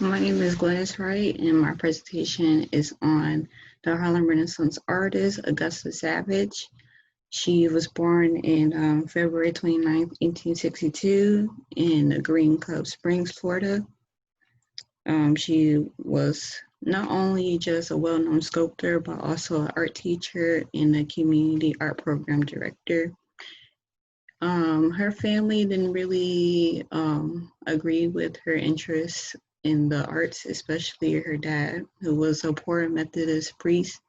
My name is Glennis Wright, and my presentation is on the Harlem Renaissance artist, Augusta Savage. She was born in February 29th, 1862 in Green Cove Springs, Florida. She was not only just a well-known sculptor, but also an art teacher and a community art program director. Her family didn't really agree with her interests in the arts, especially her dad, who was a poor Methodist priest.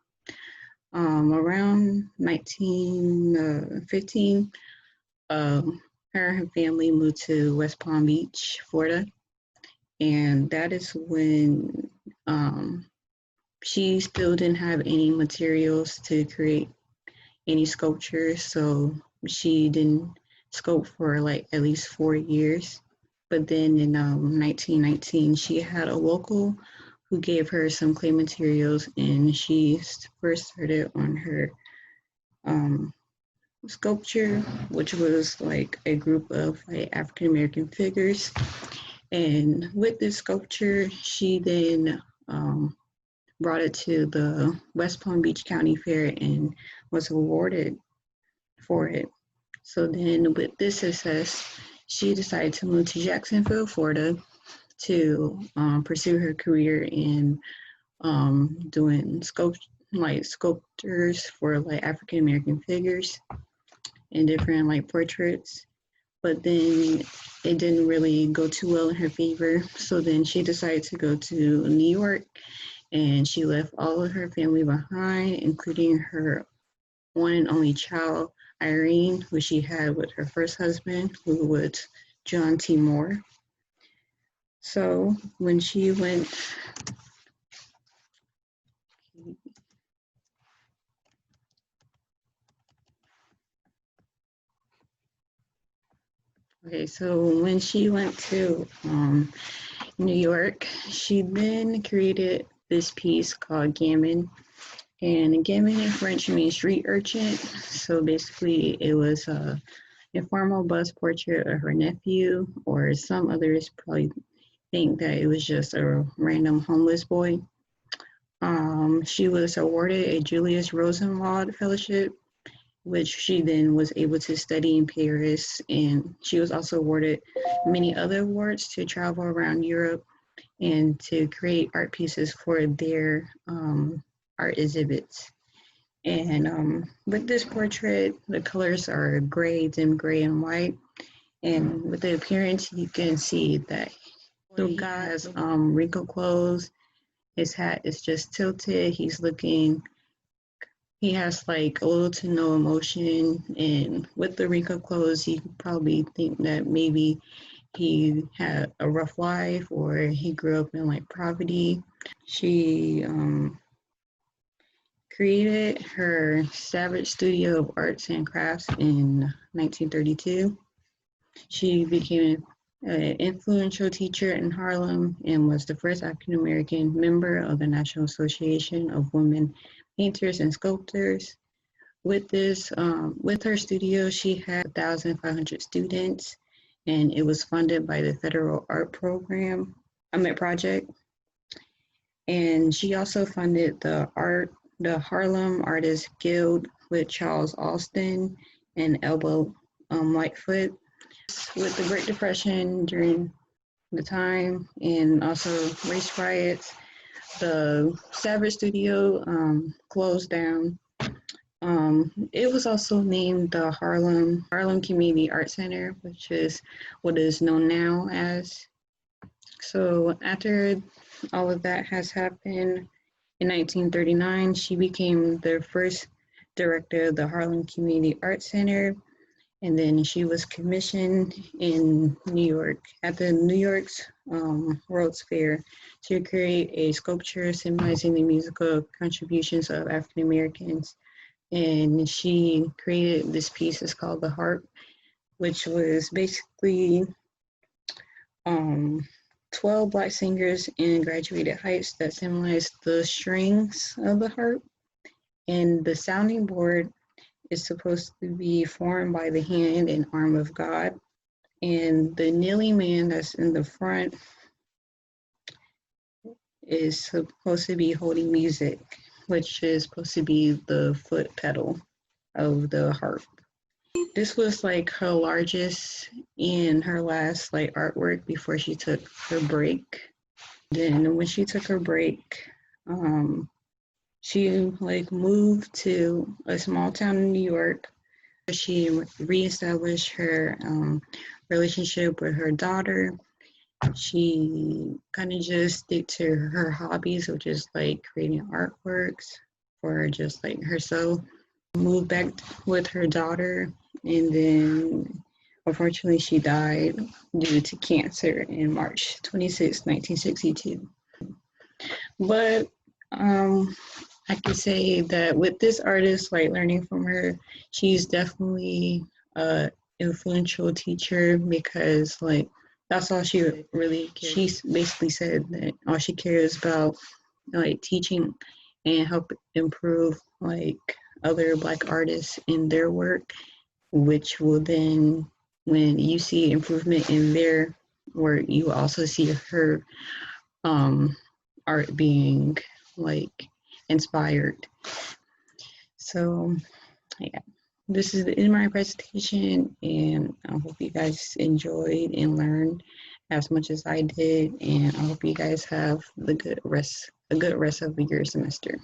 Around 1915, her and her family moved to West Palm Beach, Florida, and that is when she still didn't have any materials to create any sculptures, so she didn't sculpt for like at least 4 years. But then in 1919, she had a local who gave her some clay materials, and she first started on her sculpture, which was like a group of like African American figures. And with this sculpture, she then brought it to the West Palm Beach County Fair and was awarded for it. So then with this success, she decided to move to Jacksonville, Florida to pursue her career in doing sculptures for like African American figures and different like portraits. But then it didn't really go too well in her favor. So then she decided to go to New York, and she left all of her family behind, including her one and only child, Irene, who she had with her first husband, who was John T. Moore. So when she went, to New York, she then created this piece called Gamin. And Gamin in French means street urchin. So basically it was a informal bust portrait of her nephew, or some others probably think that it was just a random homeless boy. She was awarded a Julius Rosenwald Fellowship, which she then was able to study in Paris. And she was also awarded many other awards to travel around Europe and to create art pieces for their art exhibits. And with this portrait, the colors are gray, dim gray and white. And with the appearance, you can see that the guy has wrinkled clothes. His hat is just tilted. He has like a little to no emotion. And with the wrinkled clothes, you could probably think that maybe he had a rough life or he grew up in like poverty. She created her Savage Studio of Arts and Crafts in 1932. She became an influential teacher in Harlem and was the first African American member of the National Association of Women Painters and Sculptors. With her studio, she had 1,500 students, and it was funded by the Federal Art Project. And she also funded the Harlem Artists Guild with Charles Alston and Elba Lightfoot. With the Great Depression during the time and also race riots, the Savage Studio closed down. It was also named the Harlem Community Art Center, which is what is known now as. So after all of that has happened, in 1939, she became the first director of the Harlem Community Art Center. And then she was commissioned in New York at the New York's World's Fair to create a sculpture symbolizing the musical contributions of African Americans. And she created this piece. It's called The Harp, which was basically 12 Black singers in graduated heights that symbolized the strings of the harp. And the sounding board is supposed to be formed by the hand and arm of God. And the kneeling man that's in the front is supposed to be holding music, which is supposed to be the foot pedal of the harp. This was like her largest and her last like artwork before she took her break. Then when she took her break, she like moved to a small town in New York. She reestablished her relationship with her daughter. She kind of just stick to her hobbies, which is like creating artworks for just like herself. Moved back with her daughter, and then unfortunately she died due to cancer in March 26, 1962. But I could say that with this artist, like learning from her, she's definitely a influential teacher because like that's all she really cares. She basically said that all she cares about like teaching and help improve like other Black artists in their work, which will then, when you see improvement in their work, you also see her art being like inspired. So yeah, this is the end of my presentation, and I hope you guys enjoyed and learned as much as I did, and I hope you guys have a good rest of your semester.